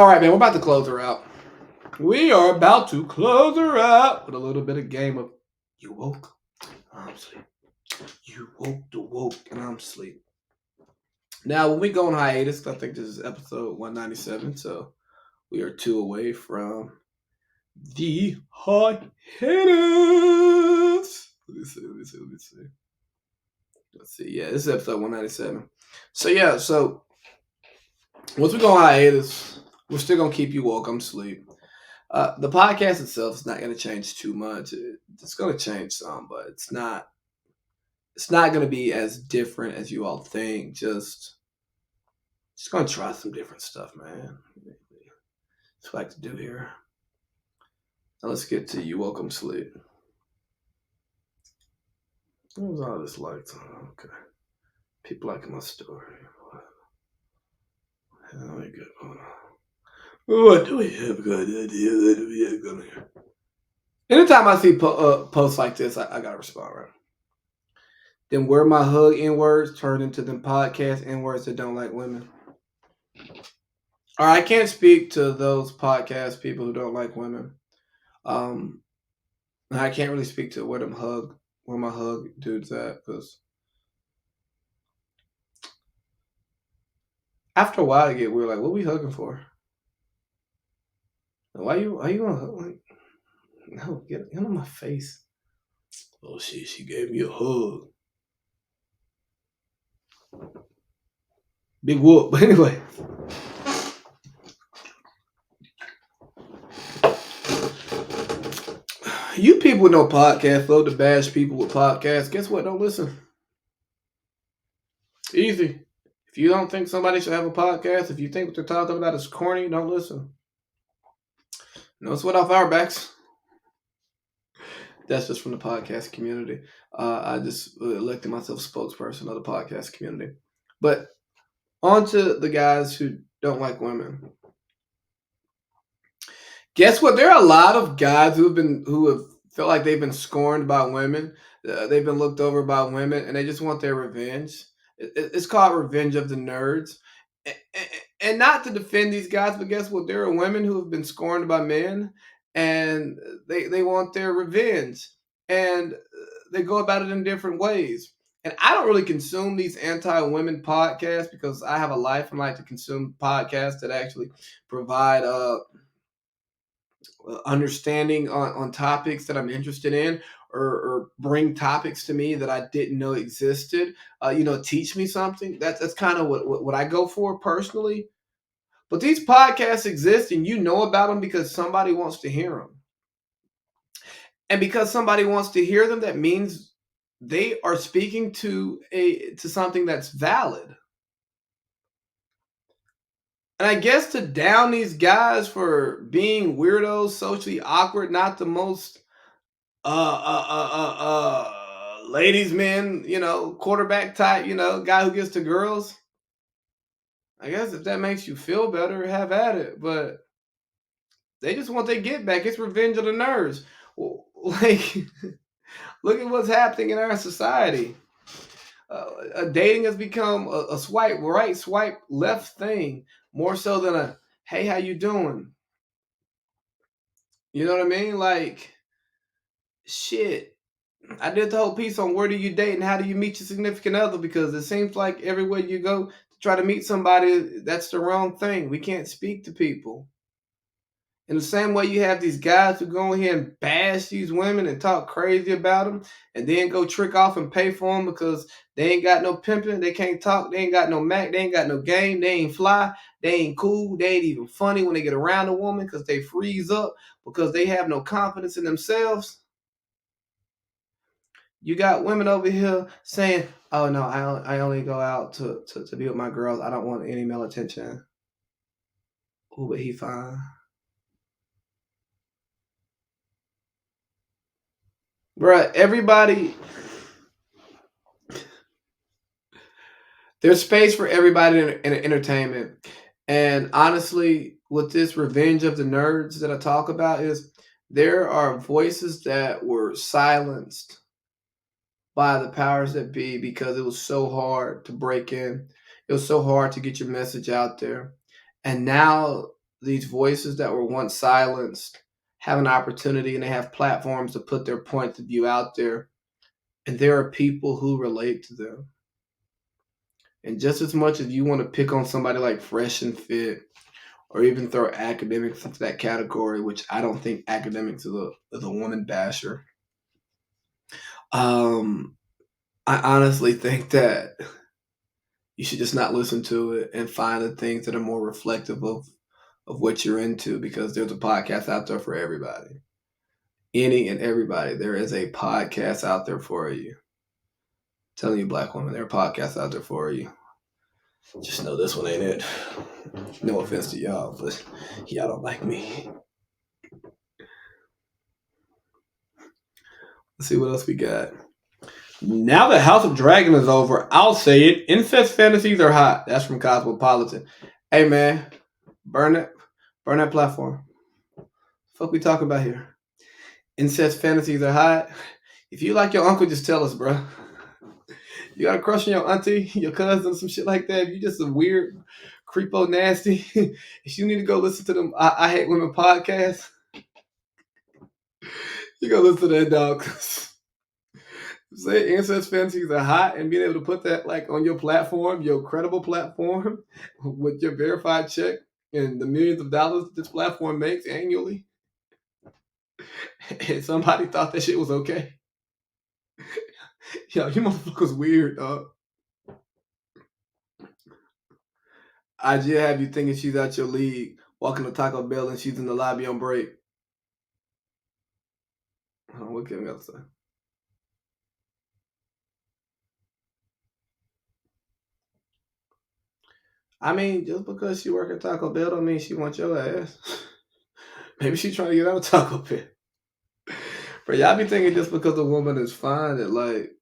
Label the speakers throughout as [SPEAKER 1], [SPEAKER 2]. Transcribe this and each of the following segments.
[SPEAKER 1] All right, man, we're about to close her out. We are about to close her out with a little bit of game of you woke, I'm asleep. You woke the woke, and I'm asleep. Now, when we go on hiatus, I think this is episode 197, so we are two away from the hiatus. Let's see. Yeah, this is episode 197. So, yeah, so once we go on hiatus, we're still going to keep you woke, I'm asleep. The podcast itself is not going to change too much. It's going to change some, but it's not. It's not going to be as different as you all think. Just going to try some different stuff, man. That's what I like to do here. Now let's get to you. Welcome sleep. What was all this like? Okay, people liking my story. What we got going on? What do we have good idea? What do we have going here? Anytime I see posts like this, I gotta respond, right? Then where my hug N words turn into them podcast N words that don't like women. Or I can't speak to those podcast people who don't like women. Um, I can't really speak to where my hug dudes at, because after a while I get weird. Like, what we hugging for? Why you gonna hug? Like, no, get on my face. Oh shit, she gave me a hug. Big whoop. But anyway. You people with no podcast love to bash people with podcasts. Guess what? Don't listen. Easy. If you don't think somebody should have a podcast, if you think what they're talking about is corny, don't listen. No sweat off our backs. That's just from the podcast community. I just elected myself spokesperson of the podcast community. But on to the guys who don't like women. Guess what? There are a lot of guys who have felt like they've been scorned by women. They've been looked over by women, and they just want their revenge. It's called revenge of the nerds. And not to defend these guys, but guess what? There are women who have been scorned by men, and they want their revenge, and they go about it in different ways. And I don't really consume these anti-women podcasts because I have a life and like to consume podcasts that actually provide understanding on topics that I'm interested in, or bring topics to me that I didn't know existed. Teach me something. That's kind of what I go for personally. But these podcasts exist, and you know about them because somebody wants to hear them. And because somebody wants to hear them, that means they are speaking to something that's valid. And I guess to down these guys for being weirdos, socially awkward, not the most ladies men, quarterback type, guy who gets to girls. I guess if that makes you feel better, have at it. But they just want their get back. It's revenge of the nerds. Like, look at what's happening in our society. Dating has become a swipe right, swipe left thing, more so than a hey, how you doing? You know what I mean? Like, shit. I did the whole piece on where do you date and how do you meet your significant other, because it seems like everywhere you go to try to meet somebody, that's the wrong thing. We can't speak to people. In the same way, you have these guys who go in here and bash these women and talk crazy about them, and then go trick off and pay for them because they ain't got no pimping, they can't talk, they ain't got no Mac, they ain't got no game, they ain't fly, they ain't cool, they ain't even funny when they get around a woman because they freeze up because they have no confidence in themselves. You got women over here saying, "Oh no, I only go out to be with my girls. I don't want any male attention." Oh, but he fine. Bruh, everybody, there's space for everybody in entertainment. And honestly, with this revenge of the nerds that I talk about, is there are voices that were silenced by the powers that be because it was so hard to break in. It was so hard to get your message out there. And now these voices that were once silenced have an opportunity and they have platforms to put their point of view out there. And there are people who relate to them. And just as much as you want to pick on somebody like Fresh and Fit, or even throw academics into that category, which I don't think academics is a woman basher. Um, I honestly think that you should just not listen to it and find the things that are more reflective of what you're into, because there's a podcast out there for everybody. Any and everybody. There is a podcast out there for you. I'm telling you, black women, there are podcasts out there for you. Just know this one ain't it. No offense to y'all, but y'all don't like me. Let's see what else we got. Now that House of Dragon is over, I'll say it. Incest fantasies are hot. That's from Cosmopolitan. Hey man, burn that platform. Fuck we talking about here? Incest fantasies are hot. If you like your uncle, just tell us, bro. You got a crush on your auntie, your cousin, some shit like that. If you just a weird, creepo, nasty, if you need to go listen to them I Hate Women podcast, you go listen to that, dog. Say incest fantasies are hot, and being able to put that like on your platform, your credible platform, with your verified check and the millions of dollars this platform makes annually, and somebody thought that shit was okay. Yo, you motherfuckers weird, dog. I just have you thinking she's out your league, walking to Taco Bell, and she's in the lobby on break. What can I say? I mean, just because she work at Taco Bell don't mean she wants your ass. Maybe she's trying to get out of Taco Bell. But y'all be thinking just because a woman is fine that like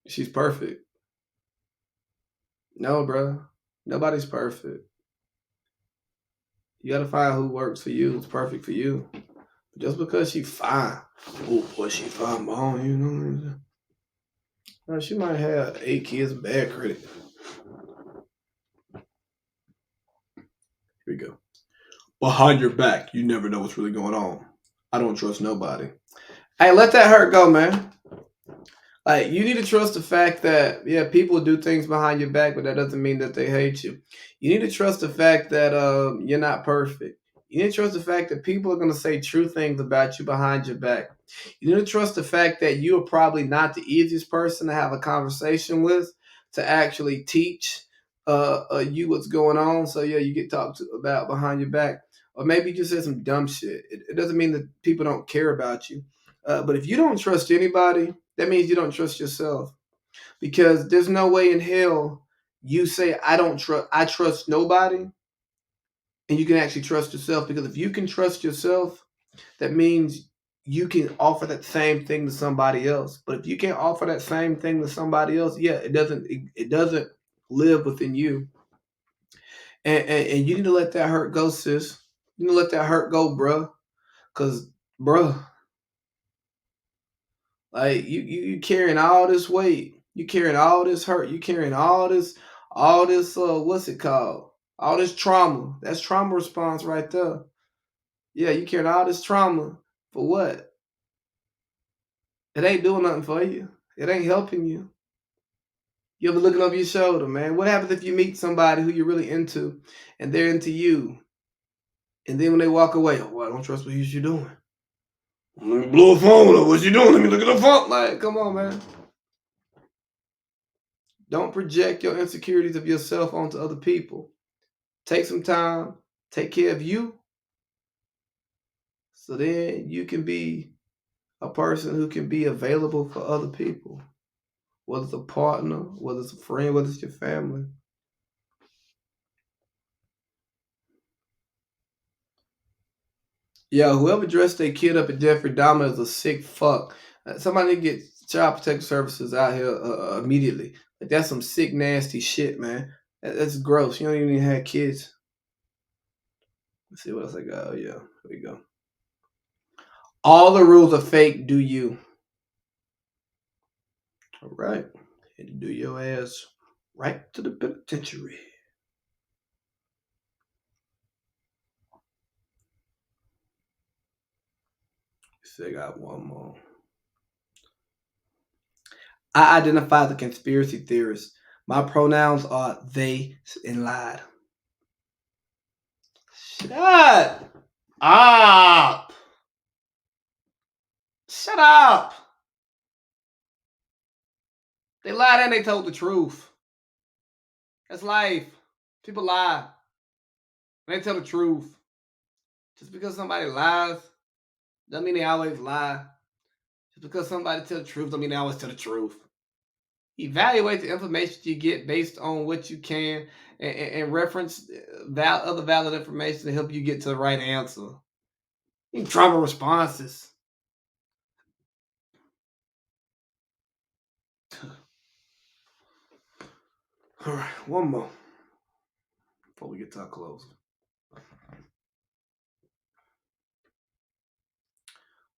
[SPEAKER 1] she's perfect. No, bro. Nobody's perfect. You gotta find who works for you, who's perfect for you. Just because she's fine. Oh boy, she fine bone, you know what I'm saying? No, she might have 8 kids and bad credit. Here we go. Behind your back, you never know what's really going on. I don't trust nobody. Hey, let that hurt go, man. Like, you need to trust the fact that, yeah, people do things behind your back, but that doesn't mean that they hate you. You need to trust the fact that you're not perfect. You need to trust the fact that people are going to say true things about you behind your back. You need to trust the fact that you are probably not the easiest person to have a conversation with, to actually teach you what's going on. So, yeah, you get talked about behind your back. Or maybe you just said some dumb shit. It doesn't mean that people don't care about you. But if you don't trust anybody, that means you don't trust yourself, because there's no way in hell you say I trust nobody, and you can actually trust yourself. Because if you can trust yourself, that means you can offer that same thing to somebody else. But if you can't offer that same thing to somebody else, yeah, it doesn't live within you. And you need to let that hurt go, sis. You need to let that hurt go, bruh. Cause bruh, like you carrying all this weight, you carrying all this hurt, you carrying all this what's it called? All this trauma. That's trauma response right there. Yeah, you carrying all this trauma for what? It ain't doing nothing for you. It ain't helping you. You ever looking over your shoulder, man? What happens if you meet somebody who you're really into and they're into you? And then when they walk away, oh, well, I don't trust what you're doing. Let me blow a phone up. What you doing? Let me look at the phone. Like, come on, man. Don't project your insecurities of yourself onto other people. Take some time, take care of you, so then you can be a person who can be available for other people, whether it's a partner, whether it's a friend, whether it's your family. Yeah, whoever dressed their kid up at Jeffrey Dahmer is a sick fuck. Somebody need to get child protective services out here immediately. Like, that's some sick, nasty shit, man. That's gross. You don't even have kids. Let's see what else I got. Oh yeah, here we go. All the rules are fake. Do you? All right, and do your ass right to the penitentiary. See, I got one more. I identify the conspiracy theorists. My pronouns are they and lied. Shut up. Shut up. They lied and they told the truth. That's life. People lie. They tell the truth. Just because somebody lies, doesn't mean they always lie. Just because somebody tells the truth, doesn't mean they always tell the truth. Evaluate the information you get based on what you can and reference other valid information to help you get to the right answer. Trauma responses. All right, one more before we get to our closing.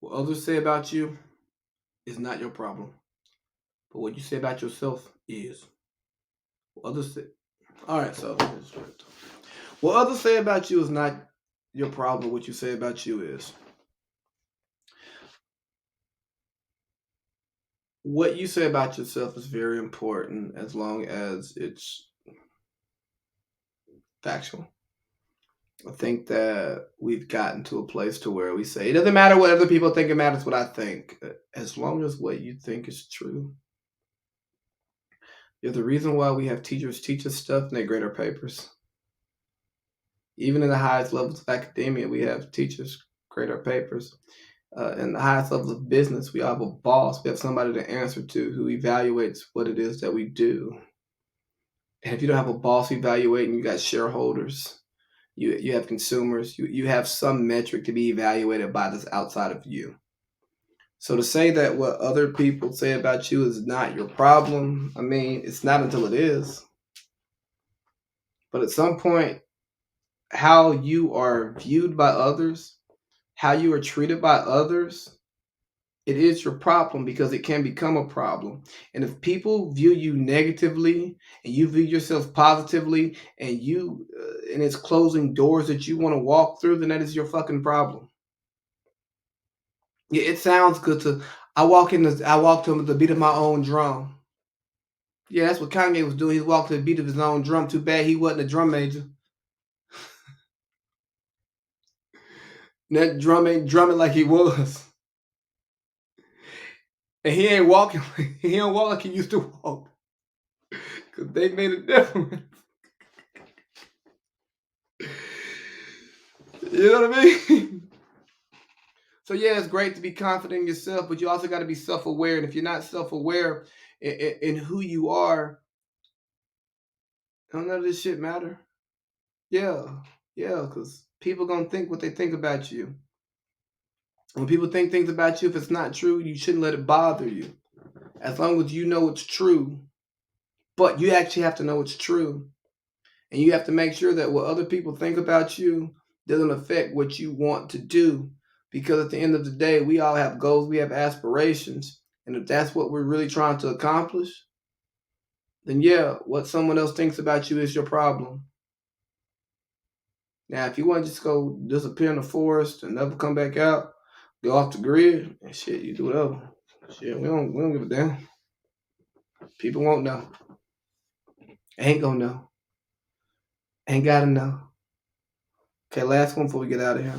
[SPEAKER 1] What others say about you is not your problem, but what you say about yourself is. What others say. All right, so what others say about you is not your problem. What you say about you is. What you say about yourself is very important as long as it's factual. I think that we've gotten to a place to where we say it doesn't matter what other people think, it matters what I think. As long as what you think is true. You're the reason why we have teachers teach us stuff and they grade our papers. Even in the highest levels of academia, we have teachers grade our papers. In the highest levels of business, we have a boss. We have somebody to answer to who evaluates what it is that we do. And if you don't have a boss evaluating, you got shareholders, you have consumers, you have some metric to be evaluated by that's outside of you. So to say that what other people say about you is not your problem, I mean, it's not until it is. But at some point, how you are viewed by others, how you are treated by others, it is your problem because it can become a problem. And if people view you negatively and you view yourself positively and and it's closing doors that you want to walk through, then that is your fucking problem. Yeah, it sounds good to I walk to the beat of my own drum. Yeah, that's what Kanye was doing. He walked to the beat of his own drum. Too bad he wasn't a drum major. That drum ain't drumming like he was. And he ain't walking, he don't walk like he used to walk. Because they made a difference. You know what I mean? So yeah, it's great to be confident in yourself, but you also got to be self-aware. And if you're not self-aware in who you are, none of this shit matter. Yeah, yeah, because people gonna think what they think about you. When people think things about you, if it's not true, you shouldn't let it bother you. As long as you know it's true, but you actually have to know it's true. And you have to make sure that what other people think about you doesn't affect what you want to do. Because at the end of the day, we all have goals, we have aspirations. And if that's what we're really trying to accomplish, then yeah, what someone else thinks about you is your problem. Now, if you want to just go disappear in the forest and never come back out, go off the grid, and shit, you do whatever. Shit, we don't give a damn. People won't know. Ain't gonna know. Ain't gotta know. Okay, last one before we get out of here.